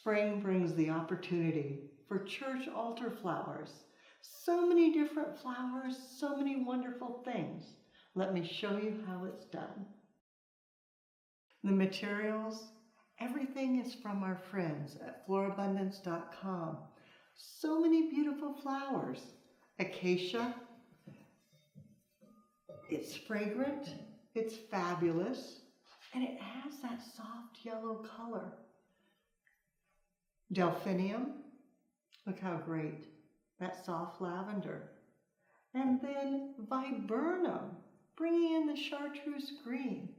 Spring brings the opportunity for church altar flowers. So many different flowers, so many wonderful things. Let me show you how it's done. The materials, everything is from our friends at florabundance.com. So many beautiful flowers. Acacia, it's fragrant, it's fabulous, and it has that soft yellow color. Delphinium, look how great, that soft lavender. And then viburnum, bringing in the chartreuse green.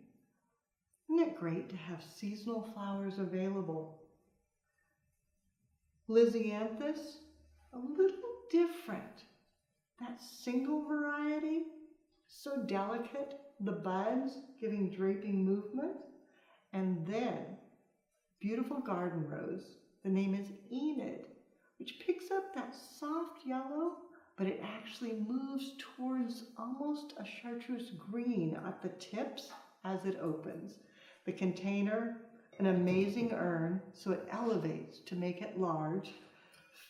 Isn't it great to have seasonal flowers available? Lisianthus, a little different. That single variety, so delicate, the buds giving draping movement. And then, beautiful garden rose. The name is Enid, which picks up that soft yellow, but it actually moves towards almost a chartreuse green at the tips as it opens. The container, an amazing urn, so it elevates to make it large,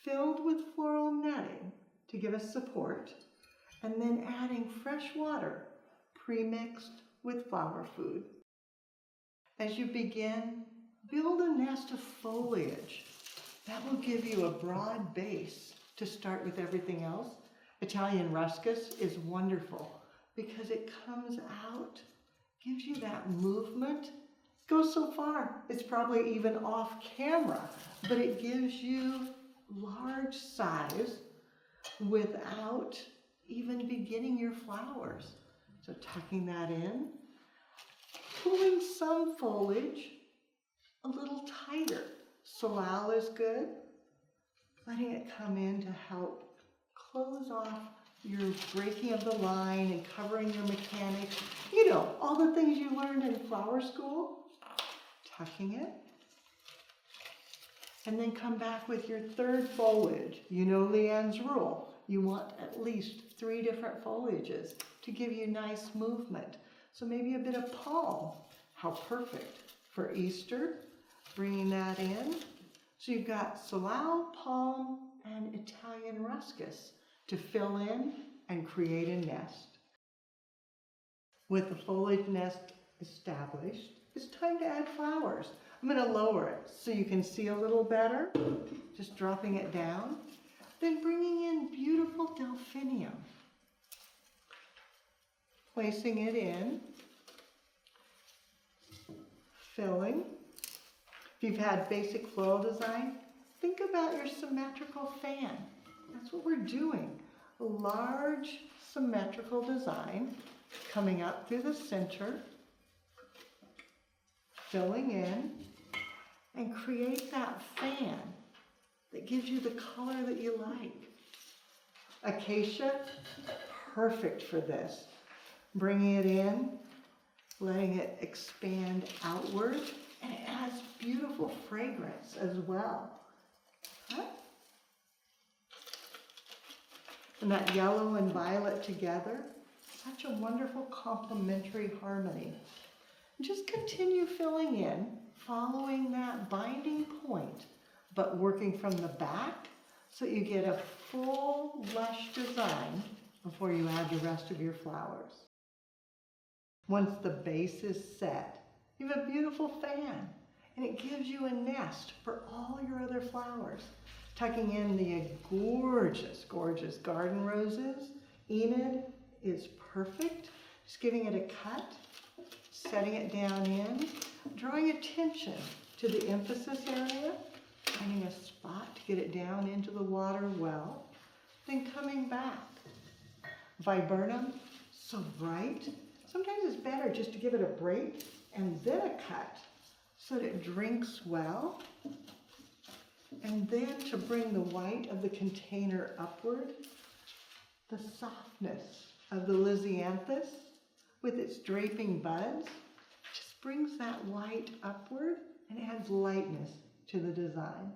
filled with floral netting to give us support, and then adding fresh water pre-mixed with flower food. As you begin, build a nest of foliage. That will give you a broad base to start with everything else. Italian ruscus is wonderful because it comes out, gives you that movement. Goes so far, it's probably even off camera, but it gives you large size without even beginning your flowers. So tucking that in, pulling some foliage a little tighter. Floral is good. Letting it come in to help close off your breaking of the line and covering your mechanics. You know, all the things you learned in flower school. Tucking it. And then come back with your third foliage. You know Leanne's rule. You want at least 3 different foliages to give you nice movement. So maybe a bit of palm. How perfect for Easter. Bringing that in. So you've got salal, palm, and Italian ruscus to fill in and create a nest. With the foliage nest established, it's time to add flowers. I'm going to lower it so you can see a little better. Just dropping it down. Then bringing in beautiful delphinium. Placing it in. Filling. If you've had basic floral design, think about your symmetrical fan. That's what we're doing. A large symmetrical design coming up through the center, filling in, and create that fan that gives you the color that you like. Acacia, perfect for this. Bringing it in, letting it expand outward, and it adds beautiful fragrance as well. Huh? And that yellow and violet together, such a wonderful complementary harmony. Just continue filling in, following that binding point, but working from the back so you get a full lush design before you add the rest of your flowers. Once the base is set, you have a beautiful fan, and it gives you a nest for all your other flowers. Tucking in the gorgeous, gorgeous garden roses. Enid is perfect. Just giving it a cut, setting it down in, drawing attention to the emphasis area, finding a spot to get it down into the water well, then coming back. Viburnum, so bright. Sometimes it's better just to give it a break and then a cut so that it drinks well. And then to bring the white of the container upward, the softness of the lisianthus with its draping buds just brings that white upward and adds lightness to the design.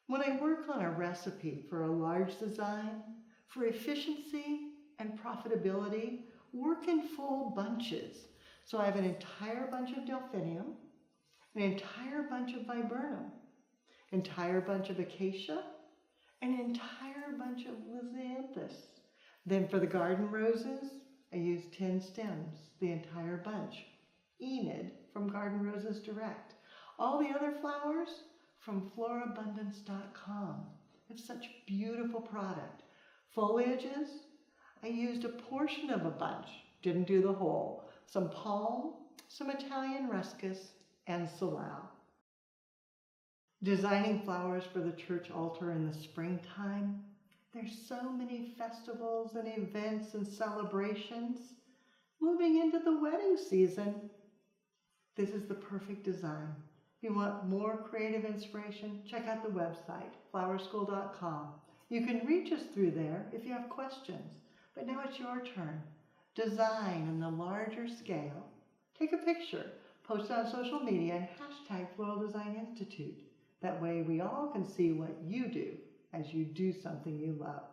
When I work on a recipe for a large design, for efficiency and profitability, work in full bunches. So I have an entire bunch of delphinium, an entire bunch of viburnum, entire bunch of acacia, an entire bunch of lizanthus. Then for the garden roses, I used 10 stems, the entire bunch. Enid from Garden Roses Direct. All the other flowers from florabundance.com. It's such beautiful product. Foliages, I used a portion of a bunch, didn't do the whole. Some palm, some Italian ruscus, and salal. Designing flowers for the church altar in the springtime. There's so many festivals and events and celebrations. Moving into the wedding season, this is the perfect design. If you want more creative inspiration, check out the website, flowerschool.com. You can reach us through there if you have questions. But now it's your turn. Design on the larger scale. Take a picture, post it on social media, and hashtag Floral Design Institute. That way we all can see what you do as you do something you love.